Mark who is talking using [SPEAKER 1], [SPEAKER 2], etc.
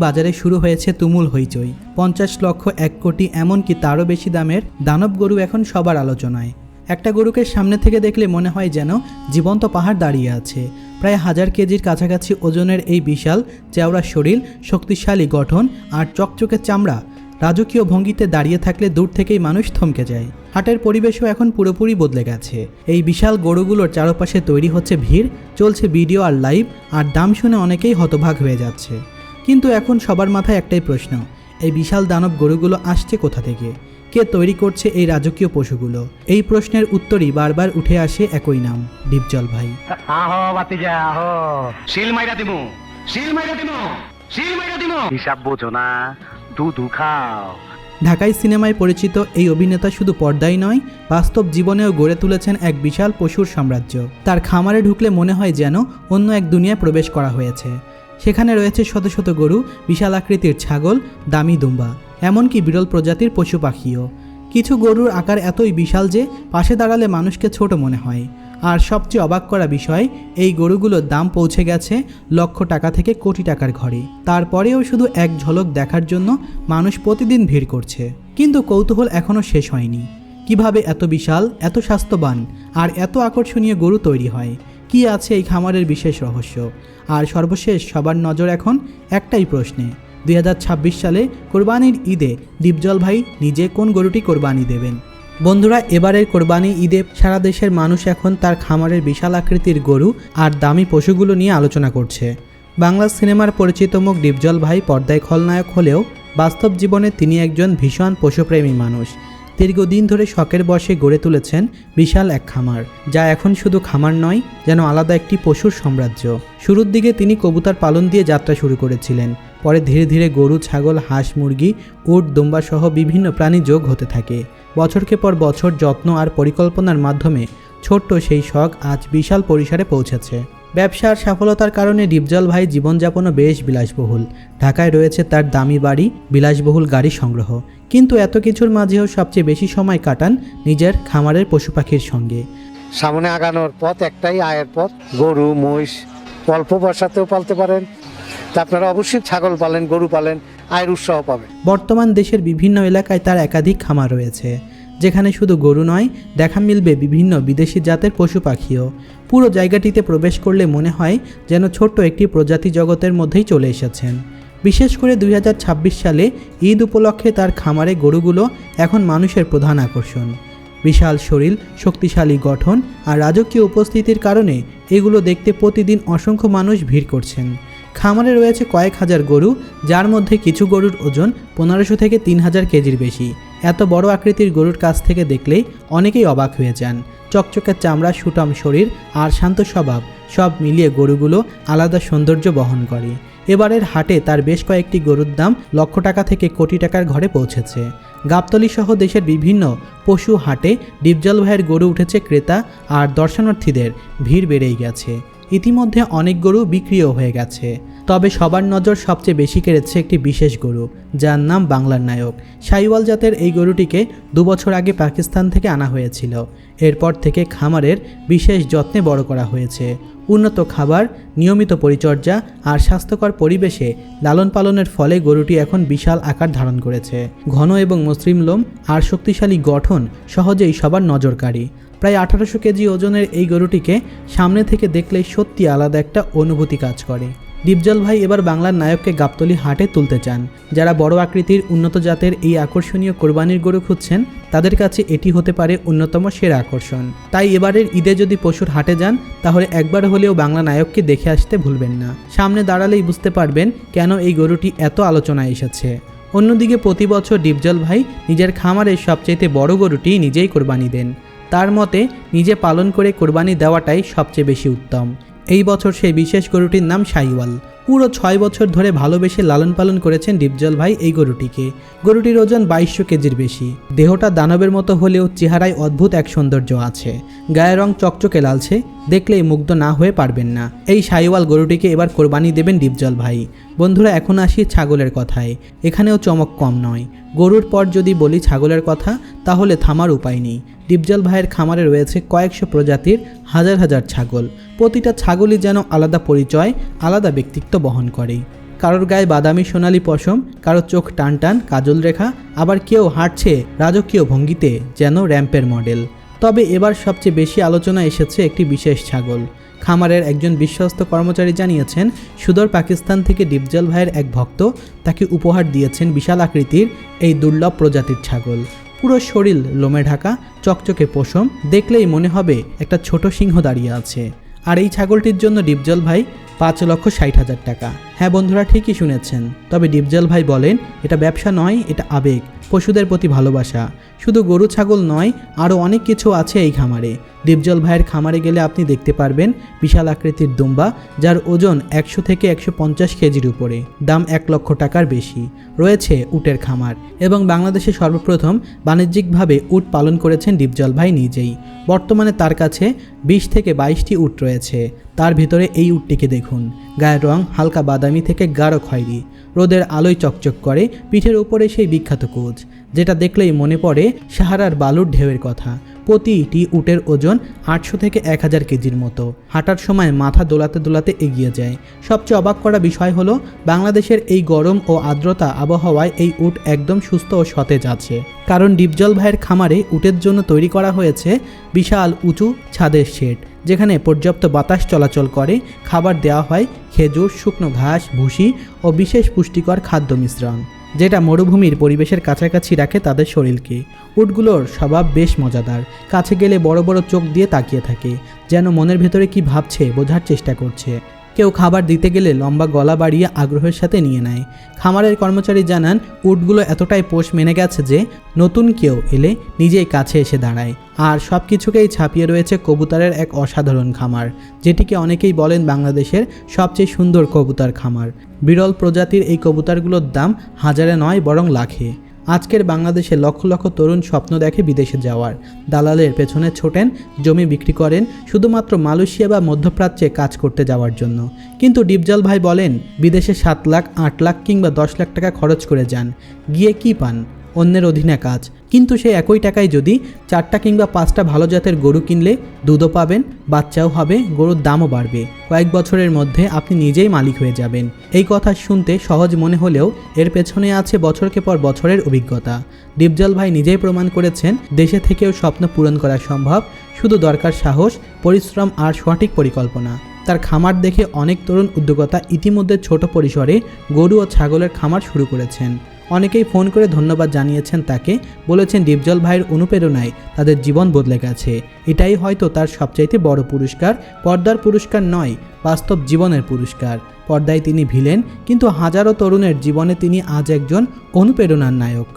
[SPEAKER 1] বাজারে শুরু হয়েছে তুমুল হইচই। 50 লক্ষ 1 কোটি এমনকি তারও বেশি দামের দানব গরু এখন সবার আলোচনায়। একটা গরুকে সামনে থেকে দেখলে মনে হয় যেন জীবন্ত পাহাড় দাঁড়িয়ে আছে। প্রায় 1000 কেজির কাছাকাছি ওজনের এই বিশাল চেওড়া শরীর, শক্তিশালী গঠন আর চকচকে চামড়া রাজকীয় ভঙ্গিতে দাঁড়িয়ে থাকলে দূর থেকেই মানুষ থমকে যায়। হাটের পরিবেশও এখন পুরোপুরি বদলে গেছে। এই বিশাল গরুগুলোর চারপাশে তৈরি হচ্ছে ভিড়, চলছে ভিডিও আর লাইভ, আর দাম শুনে অনেকেই হতবাক হয়ে যাচ্ছে। কিন্তু এখন সবার মাথায় একটাই প্রশ্ন, এই বিশাল দানব গরুগুলো আসছে কোথা থেকে? কে তৈরি করছে এই রাজকীয় পশুগুলো? এই প্রশ্নের উত্তরই বারবার উঠে আসে একই নাম, ডিপজল ভাই।
[SPEAKER 2] হিসাব বোঝো না, দুধু খাও।
[SPEAKER 1] ঢাকাই সিনেমায় পরিচিত এই অভিনেতা শুধু পর্দায় নয়, বাস্তব জীবনেও গড়ে তুলেছেন এক বিশাল পশুর সাম্রাজ্য। তার খামারে ঢুকলে মনে হয় যেন অন্য এক দুনিয়ায় প্রবেশ করা হয়েছে। সেখানে রয়েছে শত শত গরু, বিশাল আকৃতির ছাগল, দামি দুম্বা, এমনকি বিরল প্রজাতির পশু পাখিও। কিছু গরুর আকার এতই বিশাল যে পাশে দাঁড়ালে মানুষকে ছোট মনে হয়। আর সবচেয়ে অবাক করা বিষয়, এই গরুগুলোর দাম পৌঁছে গেছে লক্ষ টাকা থেকে কোটি টাকার ঘরে। তারপরেও শুধু এক ঝলক দেখার জন্য মানুষ প্রতিদিন ভিড় করছে। কিন্তু কৌতূহল এখনও শেষ হয়নি। কিভাবে এত বিশাল, এত স্বাস্থ্যবান আর এত আকর্ষণীয় গরু তৈরি হয়? কি আছে এই খামারের বিশেষ রহস্য? আর সর্বশেষ সবার নজর এখন একটাই প্রশ্নে, 2026 সালে কোরবানির ঈদে ডিপজল ভাই নিজে কোন গরুটি কোরবানি দেবেন? বন্ধুরা, এবারের কোরবানি ঈদে সারা দেশের মানুষ এখন তার খামারের বিশাল আকৃতির গরু আর দামি পশুগুলো নিয়ে আলোচনা করছে। বাংলা সিনেমার পরিচিত মুখ ডিপজল ভাই পর্দায় খলনায়ক হলেও বাস্তব জীবনে তিনি একজন ভীষণ পশুপ্রেমী মানুষ। দীর্ঘদিন ধরে শখের বশে গড়ে তুলেছেন বিশাল এক খামার, যা এখন শুধু খামার নয়, যেন আলাদা একটি পশুর সাম্রাজ্য। শুরুর দিকে তিনি কবুতর পালন দিয়ে যাত্রা শুরু করেছিলেন। পরে ধীরে ধীরে গরু, ছাগল, হাঁস, মুরগি, উট, দুম্বা সহ বিভিন্ন প্রাণী যোগ হতে থাকে। বছরকে পর বছর যত্ন আর পরিকল্পনার মাধ্যমে ছোট্ট সেই শখ আজ বিশাল পরিসরে পৌঁছেছে। ব্যবসার সফলতার কারণে ডিপজল ভাই জীবনযাপনও বেশ বিলাসবহুল। ঢাকায় রয়েছে তার দামি বাড়ি, বিলাসবহুল গাড়ি সংগ্রহ। কিন্তু এত কিছুর মাঝেও সবচেয়ে বেশি সময় কাটান নিজের খামারের পশু পাখির সঙ্গে।
[SPEAKER 3] সামনে আগানোর পথ একটাই, আয়ের পথ। গরু, মহিষ অল্প পয়সাতেও পালতে পারেন, তা আপনারা অবশ্যই ছাগল পালেন, গরু পালেন, আয়ের উৎসাহ পাবেন।
[SPEAKER 1] বর্তমান দেশের বিভিন্ন এলাকায় তার একাধিক খামার রয়েছে, যেখানে শুধু গরু নয়, দেখা মিলবে বিভিন্ন বিদেশি জাতের পশু পাখিও। পুরো জায়গাটিতে প্রবেশ করলে মনে হয় যেন ছোট্ট একটি প্রজাতি জগতের মধ্যেই চলে এসেছেন। বিশেষ করে 2026 সালে ঈদ উপলক্ষে তার খামারে গরুগুলো এখন মানুষের প্রধান আকর্ষণ। বিশাল শরীর, শক্তিশালী গঠন আর রাজকীয় উপস্থিতির কারণে এগুলো দেখতে প্রতিদিন অসংখ্য মানুষ ভিড় করছেন। খামারে রয়েছে কয়েক হাজার গরু, যার মধ্যে কিছু গরুর ওজন 1500 থেকে 3000 কেজির বেশি। এত বড় আকৃতির গরুর কাছ থেকে দেখলেই অনেকেই অবাক হয়ে যান। চকচকে চামড়া, সুঠাম শরীর আর শান্ত স্বভাব, সব মিলিয়ে গরুগুলো আলাদা সৌন্দর্য বহন করে। এবারের হাটে তার বেশ কয়েকটি গরুর দাম লক্ষ টাকা থেকে কোটি টাকার ঘরে পৌঁছেছে। গাবতলী সহ দেশের বিভিন্ন পশু হাটে ডিপজল ভাইয়ের গরু উঠেছে ক্রেতা আর দর্শনার্থীদের ভিড় বেড়েই গেছে। ইতিমধ্যে অনেক গরু বিক্রিও হয়ে গেছে। তবে সবার নজর সবচেয়ে বেশি কেড়েছে একটি বিশেষ গরু, যার নাম বাংলার নায়ক। শাহিওয়াল জাতের এই গরুটিকে 2 বছর আগে পাকিস্তান থেকে আনা হয়েছিল। এরপর থেকে খামারের বিশেষ যত্নে বড় করা হয়েছে। উন্নত খাবার, নিয়মিত পরিচর্যা আর স্বাস্থ্যকর পরিবেশে লালন পালনের ফলে গরুটি এখন বিশাল আকার ধারণ করেছে। ঘন এবং মসৃণ লোম আর শক্তিশালী গঠন সহজেই সবার নজর কাড়ে। প্রায় 1800 কেজি ওজনের এই গরুটিকে সামনে থেকে দেখলেই সত্যি আলাদা একটা অনুভূতি কাজ করে। ডিপজল ভাই এবার বাংলার নায়ককে গাবতলী হাটে তুলতে চান। যারা বড় আকৃতির উন্নত জাতের এই আকর্ষণীয় কোরবানির গরু খুঁজছেন, তাদের কাছে এটি হতে পারে অন্যতম সেরা আকর্ষণ। তাই এবারের ঈদে যদি পশুর হাটে যান, তাহলে একবার হলেও বাংলা নায়ককে দেখে আসতে ভুলবেন না। সামনে দাঁড়ালেই বুঝতে পারবেন কেন এই গরুটি এত আলোচনায় এসেছে। অন্যদিকে প্রতি বছর ডিপজল ভাই নিজের খামারের সবচেয়ে বড় গরুটি নিজেই কোরবানি দেন। তার মতে নিজে পালন করে কোরবানি দেওয়াটাই সবচেয়ে বেশি উত্তম। এই বছর সেই বিশেষ গরুটির নাম শাহিওয়াল। পুরো 6 বছর ধরে ভালোবেসে লালন পালন করেছেন ডিপজল ভাই এই গরুটিকে। গরুটির ওজন 2200 কেজির বেশি। দেহটা দানবের মতো হলেও চেহারায় অদ্ভুত এক সৌন্দর্য আছে। গায়ের রং চকচকে লালচে, দেখলেই মুগ্ধ না হয়ে পারবেন না। এই শাহিওয়াল গরুটিকে এবার কোরবানি দেবেন ডিপজল ভাই। বন্ধুরা, এখন আসি ছাগলের কথায়। এখানেও চমক কম নয়। গরুর পর যদি বলি ছাগলের কথা, তাহলে থামার উপায় নেই। ডিপজল ভাইয়ের খামারে রয়েছে কয়েকশো প্রজাতির হাজার হাজার ছাগল। প্রতিটা ছাগলই যেন আলাদা পরিচয়, আলাদা ব্যক্তিত্ব বহন করে। কারোর গায়ে বাদামি সোনালি পশম, কারোর চোখ টান টান কাজল রেখা, আবার কেউ হাঁটছে রাজকীয় ভঙ্গিতে যেন র্যাম্পের মডেল। তবে এবার সবচেয়ে বেশি আলোচনা এসেছে একটি বিশেষ ছাগল। খামারের একজন বিশ্বস্ত কর্মচারী জানিয়েছেন, সুদূর পাকিস্তান থেকে ডিপজল ভাইয়ের এক ভক্ত তাকে উপহার দিয়েছেন বিশাল আকৃতির এই দুর্লভ প্রজাতির ছাগল। পুরো শরীর লোমে ঢাকা, চকচকে পশম, দেখলেই মনে হবে একটা ছোট সিংহ দাঁড়িয়ে আছে। আর এই ছাগলটির জন্য ডিপজল ভাই 5,60,000 টাকা। হ্যাঁ বন্ধুরা, ঠিকই শুনেছেন। তবে ডিপজল ভাই বলেন, এটা ব্যবসা নয়, এটা আবেগ, পশুদের প্রতি ভালোবাসা। শুধু গরু ছাগল নয়, আরও অনেক কিছু আছে এই খামারে। ডিপজল ভাইয়ের খামারে গেলে আপনি দেখতে পারবেন বিশাল আকৃতির দুম্বা, যার ওজন 100 থেকে 150 কেজির উপরে, দাম 1 লক্ষ টাকার বেশি। রয়েছে উটের খামার, এবং বাংলাদেশে সর্বপ্রথম বাণিজ্যিকভাবে উট পালন করেছেন ডিপজল ভাই নিজেই। বর্তমানে তার কাছে 20 থেকে 22টি উট রয়েছে। তার ভিতরে এই উটটিকে দেখুন, গায়ের রং হালকা বাদামি থেকে গাঢ় খয়েরি, রোদের আলোয় চকচক করে, পিঠের উপরে সেই বিখ্যাত কোচ, যেটা দেখলেই মনে পড়ে সাহারার বালুর ঢেউয়ের কথা। প্রতিটি উটের ওজন 800 থেকে 1000 কেজির মতো। হাঁটার সময় মাথা দোলাতে দোলাতে এগিয়ে যায়। সবচেয়ে অবাক করা বিষয় হলো, বাংলাদেশের এই গরম ও আর্দ্রতা আবহাওয়ায় এই উট একদম সুস্থ ও সতেজ আছে। কারণ ডিপজল ভাইয়ের খামারে উটের জন্য তৈরি করা হয়েছে বিশাল উঁচু ছাদের শেড, যেখানে পর্যাপ্ত বাতাস চলাচল করে। খাবার দেওয়া হয় খেজুর, শুকনো ঘাস, ভুসি ও বিশেষ পুষ্টিকর খাদ্য মিশ্রণ, যেটা মরুভূমির পরিবেশের কাছাকাছি রাখে তাদের শরীরকে। উটগুলোর স্বভাব বেশ মজাদার। কাছে গেলে বড় বড় চোখ দিয়ে তাকিয়ে থাকে, যেন মনের ভেতরে কি ভাবছে বোঝার চেষ্টা করছে। কেউ খাবার দিতে গেলে লম্বা গলা বাড়িয়ে আগ্রহের সাথে নিয়ে নেয়। খামারের কর্মচারী জানান, উটগুলো এতটাই পোষ মেনে গেছে যে নতুন কেউ এলে নিজেই কাছে এসে দাঁড়ায়। আর সব কিছুকেই ছাপিয়ে রয়েছে কবুতরের এক অসাধারণ খামার, যেটিকে অনেকেই বলেন বাংলাদেশের সবচেয়ে সুন্দর কবুতর খামার। বিরল প্রজাতির এই কবুতরগুলোর দাম হাজারে নয়, বরং লাখে। আজকের বাংলাদেশে লক্ষ লক্ষ তরুণ স্বপ্ন দেখে বিদেশে যাওয়ার, দালালের পেছনে ছোটেন, জমি বিক্রি করেন শুধুমাত্র মালয়েশিয়া বা মধ্যপ্রাচ্যে কাজ করতে যাওয়ার জন্য। কিন্তু ডিপজল ভাই বলেন, বিদেশে 7 লাখ, 8 লাখ কিংবা 10 লাখ টাকা খরচ করে যান, গিয়ে কি পান? অন্যের অধীনে কাজ। কিন্তু সেই একই টাকায় যদি 4টা কিংবা 5টা ভালো জাতের গরু কিনলে দুধও পাবেন, বাচ্চাও হবে, গরুর দামও বাড়বে। কয়েক বছরের মধ্যে আপনি নিজেই মালিক হয়ে যাবেন। এই কথা শুনতে সহজ মনে হলেও এর পেছনে আছে বছরকে পর বছরের অভিজ্ঞতা। ডিপজল ভাই নিজেই প্রমাণ করেছেন, দেশে থেকেও স্বপ্ন পূরণ করা সম্ভব, শুধু দরকার সাহস, পরিশ্রম আর সঠিক পরিকল্পনা। তার খামার দেখে অনেক তরুণ উদ্যোক্তা ইতিমধ্যে ছোট পরিসরে গরু ও ছাগলের খামার শুরু করেছেন। অনেকেই ফোন করে ধন্যবাদ জানিয়েছেন তাকে, বলেছেন ডিপজল ভাইয়ের অনুপ্রেরণায় তাদের জীবন বদলে গেছে। এটাই হয়তো তার সবচাইতে বড় পুরস্কার। পর্দার পুরস্কার নয়, বাস্তব জীবনের পুরস্কার। পর্দায় তিনি ভিলেন, কিন্তু হাজারো তরুণের জীবনে তিনি আজ একজন অনুপ্রেরণার নায়ক।